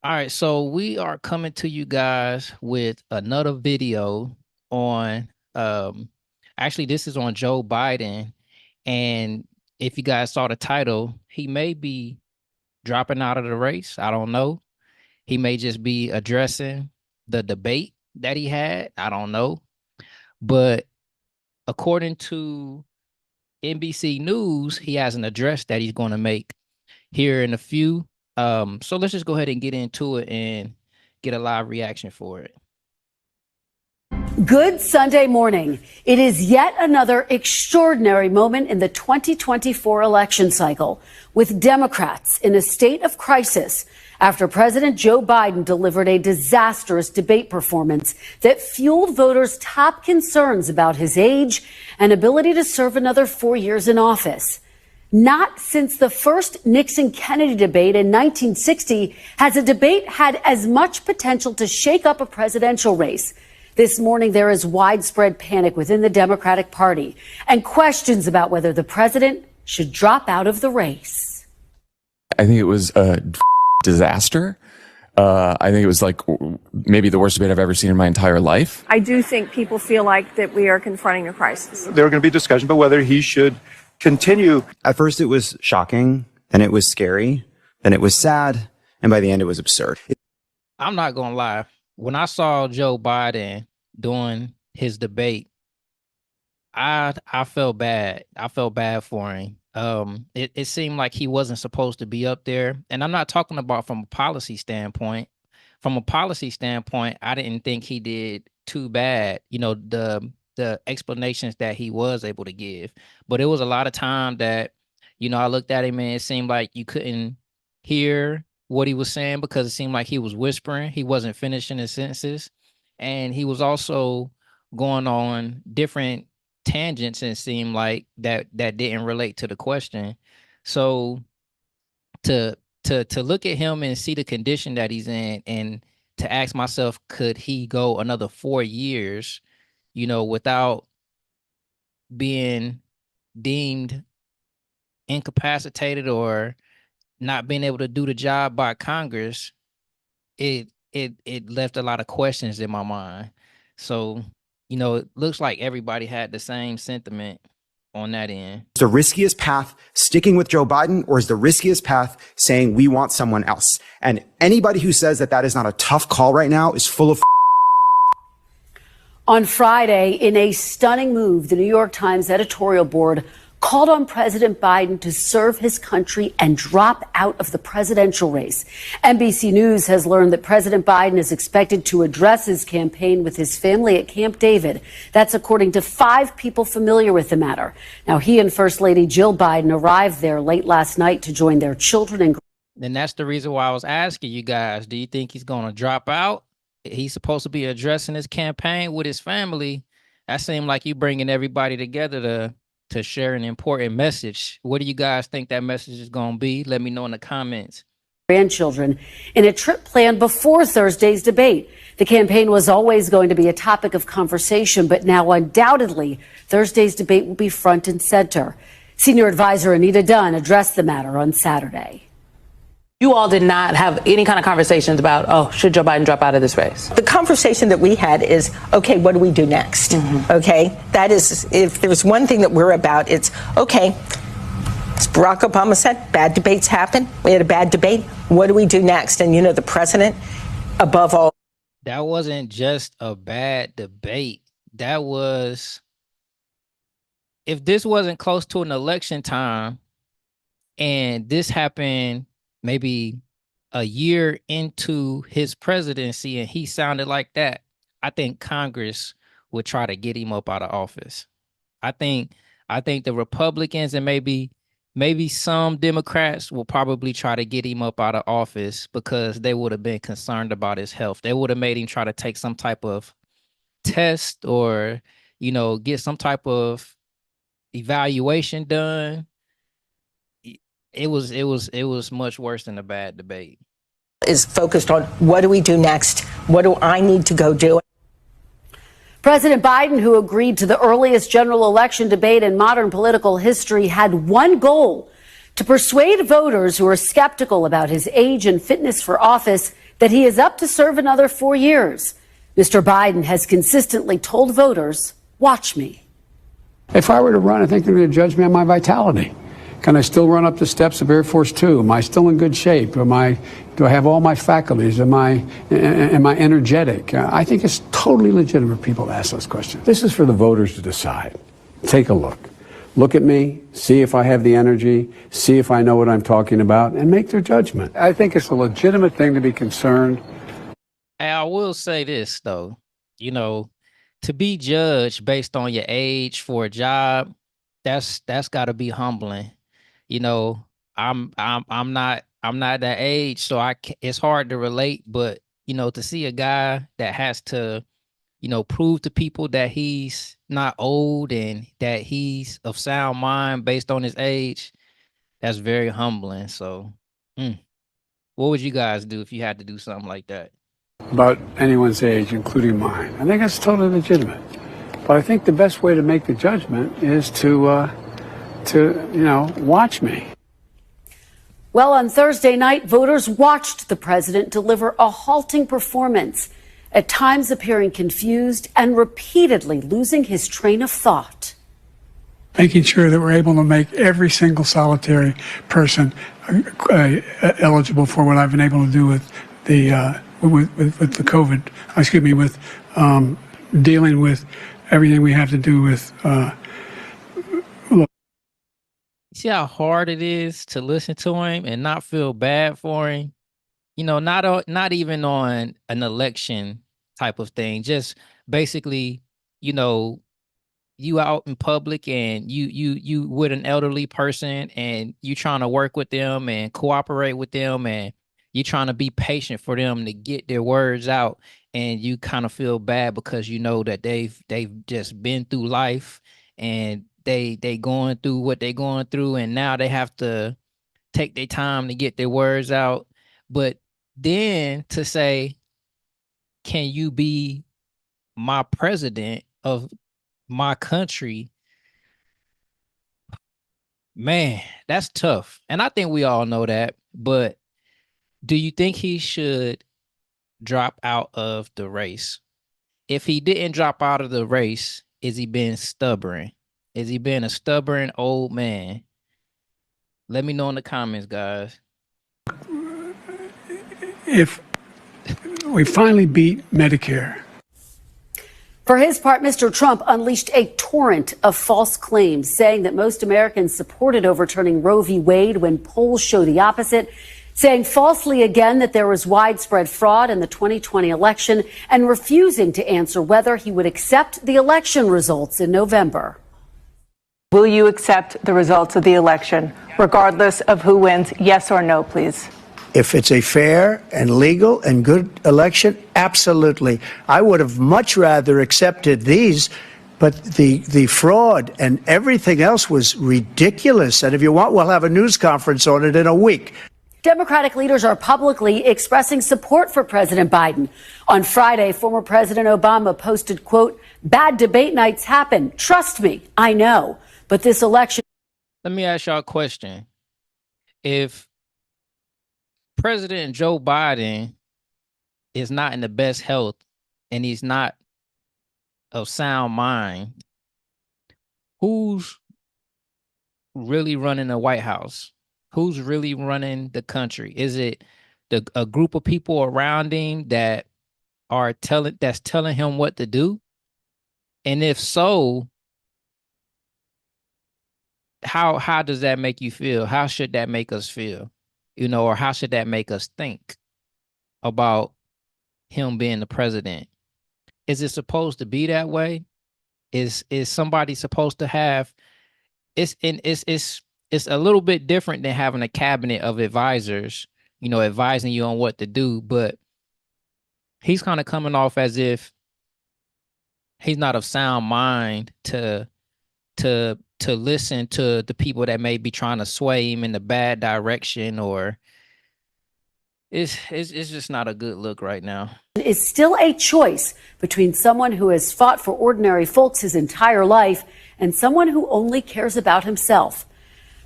All right, so we are coming to you guys with another video on actually this is on Joe Biden. And if you guys saw the title, he may be dropping out of the race. I don't know. He may just be addressing the debate that he had. I don't know. But according to NBC News, he has an address that he's going to make here in a few. So let's just go ahead and get into it and get a live reaction for it. Good Sunday morning. It is yet another extraordinary moment in the 2024 election cycle, with Democrats in a state of crisis after President Joe Biden delivered a disastrous debate performance that fueled voters' top concerns about his age and ability to serve another 4 years in office. Not since the first Nixon-Kennedy debate in 1960 has a debate had as much potential to shake up a presidential race. This morning, there is widespread panic within the Democratic Party and questions about whether the president should drop out of the race. I think it was a disaster. I think it was like maybe the worst debate I've ever seen in my entire life. I do think people feel like that we are confronting a crisis. There are going to be discussion about whether he should continue. At first it was shocking, then it was scary, then it was sad, and by the end it was absurd. I'm not going to lie. When I saw Joe Biden doing his debate, I felt bad. I felt bad for him. It seemed like he wasn't supposed to be up there. And I'm not talking about from a policy standpoint. From a policy standpoint, I didn't think he did too bad. You know, the explanations that he was able to give. But it was a lot of time that, you know, I looked at him and it seemed like you couldn't hear what he was saying because it seemed like he was whispering. He wasn't finishing his sentences. And he was also going on different tangents and it seemed like that didn't relate to the question. So to look at him and see the condition that he's in and to ask myself, could he go another 4 years, you know, without being deemed incapacitated or not being able to do the job by Congress, it left a lot of questions in my mind. So, you know, it looks like everybody had the same sentiment on that end. Is the riskiest path sticking with Joe Biden, or is the riskiest path saying we want someone else? And anybody who says that that is not a tough call right now is full of. On Friday, in a stunning move, the New York Times editorial board called on President Biden to serve his country and drop out of the presidential race. NBC News has learned that President Biden is expected to address his campaign with his family at Camp David. That's according to 5 people familiar with the matter. Now, he and First Lady Jill Biden arrived there late last night to join their children and. And that's the reason why I was asking you guys, do you think he's going to drop out? He's supposed to be addressing his campaign with his family. That seemed like you bringing everybody together to share an important message. What do you guys think that message is going to be? Let me know in the comments. Grandchildren in a trip planned before Thursday's debate. The campaign was always going to be a topic of conversation, but now undoubtedly Thursday's debate will be front and center. Senior advisor Anita Dunn addressed the matter on Saturday. You all did not have any kind of conversations about, oh, should Joe Biden drop out of this race? The conversation that we had is, okay, what do we do next? Okay, that is, if there's one thing that we're about, it's, okay, as Barack Obama said, bad debates happen. We had a bad debate. What do we do next? And, you know, the president, above all. That wasn't just a bad debate. That was, if this wasn't close to an election time and this happened maybe a year into his presidency and he sounded like that, I think Congress would try to get him up out of office. I think the Republicans and maybe some Democrats will probably try to get him up out of office because they would have been concerned about his health. They would have made him try to take some type of test or, you know, get some type of evaluation done. It was much worse than a bad debate. Is focused on what do we do next? What do I need to go do? President Biden, who agreed to the earliest general election debate in modern political history, had one goal: to persuade voters who are skeptical about his age and fitness for office that he is up to serve another 4 years. Mr. Biden has consistently told voters, watch me. If I were to run, I think they're going to judge me on my vitality. Can I still run up the steps of Air Force Two? Am I still in good shape? Do I have all my faculties? Am I energetic? I think it's totally legitimate for people to ask those questions. This is for the voters to decide. Take a look. Look at me, see if I have the energy, see if I know what I'm talking about, and make their judgment. I think it's a legitimate thing to be concerned. I will say this though, to be judged based on your age for a job, that's got to be humbling. I'm not that age, so it's hard to relate. But to see a guy that has to, prove to people that he's not old and that he's of sound mind based on his age, that's very humbling. So, what would you guys do if you had to do something like that? About anyone's age, including mine. I think that's totally legitimate. But I think the best way to make the judgment is to watch me. Well, on Thursday night, voters watched the president deliver a halting performance, at times appearing confused and repeatedly losing his train of thought. Making sure that we're able to make every single solitary person eligible for what I've been able to do with the COVID, with dealing with everything we have to do with. See how hard it is to listen to him and not feel bad for him? Not even on an election type of thing. Just basically, you out in public and you with an elderly person and you trying to work with them and cooperate with them and you trying to be patient for them to get their words out, and you kind of feel bad because that they've just been through life and they going through what they going through, and now they have to take their time to get their words out. But then to say, can you be my president of my country? Man, that's tough. And I think we all know that. But do you think he should drop out of the race? If he didn't drop out of the race, is he being stubborn? Is he being a stubborn old man? Let me know in the comments, guys. If we finally beat Medicare. For his part, Mr. Trump unleashed a torrent of false claims, saying that most Americans supported overturning Roe v. Wade when polls show the opposite, saying falsely again that there was widespread fraud in the 2020 election, and refusing to answer whether he would accept the election results in November. Will you accept the results of the election, regardless of who wins? Yes or no, please. If it's a fair and legal and good election, absolutely. I would have much rather accepted these, but the fraud and everything else was ridiculous. And if you want, we'll have a news conference on it in a week. Democratic leaders are publicly expressing support for President Biden. On Friday, former President Obama posted, quote, "Bad debate nights happen. Trust me, I know. But this election..." Let me ask y'all a question. If President Joe Biden is not in the best health and he's not of sound mind, who's really running the White House? Who's really running the country? Is it a group of people around him that are telling him what to do? And if so, how does that make you feel? How should that make us feel? Or how should that make us think about him being the president? Is it supposed to be that way? Is somebody supposed to have? It's a little bit different than having a cabinet of advisors, advising you on what to do. But he's kind of coming off as if he's not of sound mind to listen to the people that may be trying to sway him in the bad direction, or it's just not a good look right now. Is still a choice between someone who has fought for ordinary folks his entire life and someone who only cares about himself.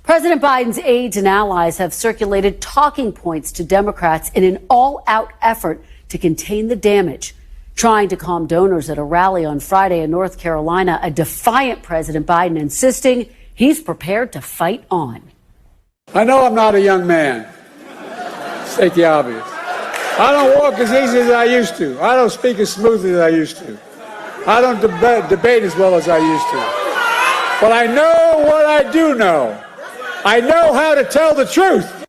President Biden's aides and allies have circulated talking points to Democrats in an all-out effort to contain the damage. Trying to calm donors at a rally on Friday in North Carolina, a defiant President Biden insisting he's prepared to fight on. I know I'm not a young man. State the obvious. I don't walk as easy as I used to. I don't speak as smoothly as I used to. I don't debate as well as I used to. But I know what I do know. I know how to tell the truth.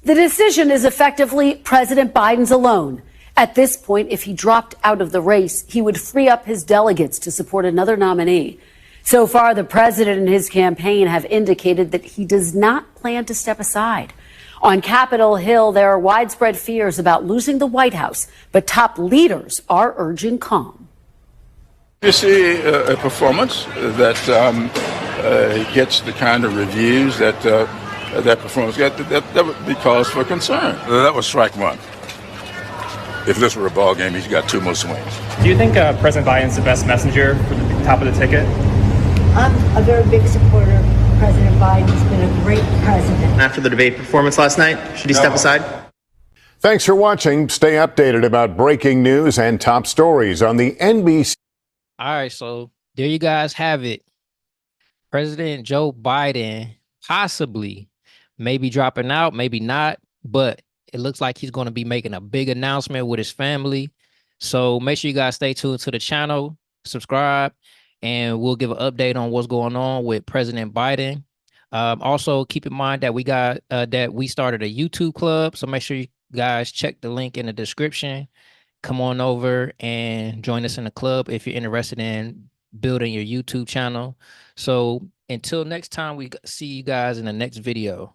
The decision is effectively President Biden's alone. At this point, if he dropped out of the race, he would free up his delegates to support another nominee. So far, the president and his campaign have indicated that he does not plan to step aside. On Capitol Hill, there are widespread fears about losing the White House, but top leaders are urging calm. You see a performance that gets the kind of reviews that that performance got, that would be cause for concern. That was strike one. If this were a ball game, he's got 2 more swings. Do you think President Biden's the best messenger for the top of the ticket? I'm a very big supporter of President Biden. He's been a great president. After the debate performance last night, should he step aside? Thanks for watching. Stay updated about breaking news and top stories on the NBC. All right, so there you guys have it. President Joe Biden possibly maybe dropping out, maybe not, but it looks like he's going to be making a big announcement with his family. So make sure you guys stay tuned to the channel, subscribe, and we'll give an update on what's going on with President Biden. Also, keep in mind that we started a YouTube club. So make sure you guys check the link in the description. Come on over and join us in the club if you're interested in building your YouTube channel. So until next time, we see you guys in the next video.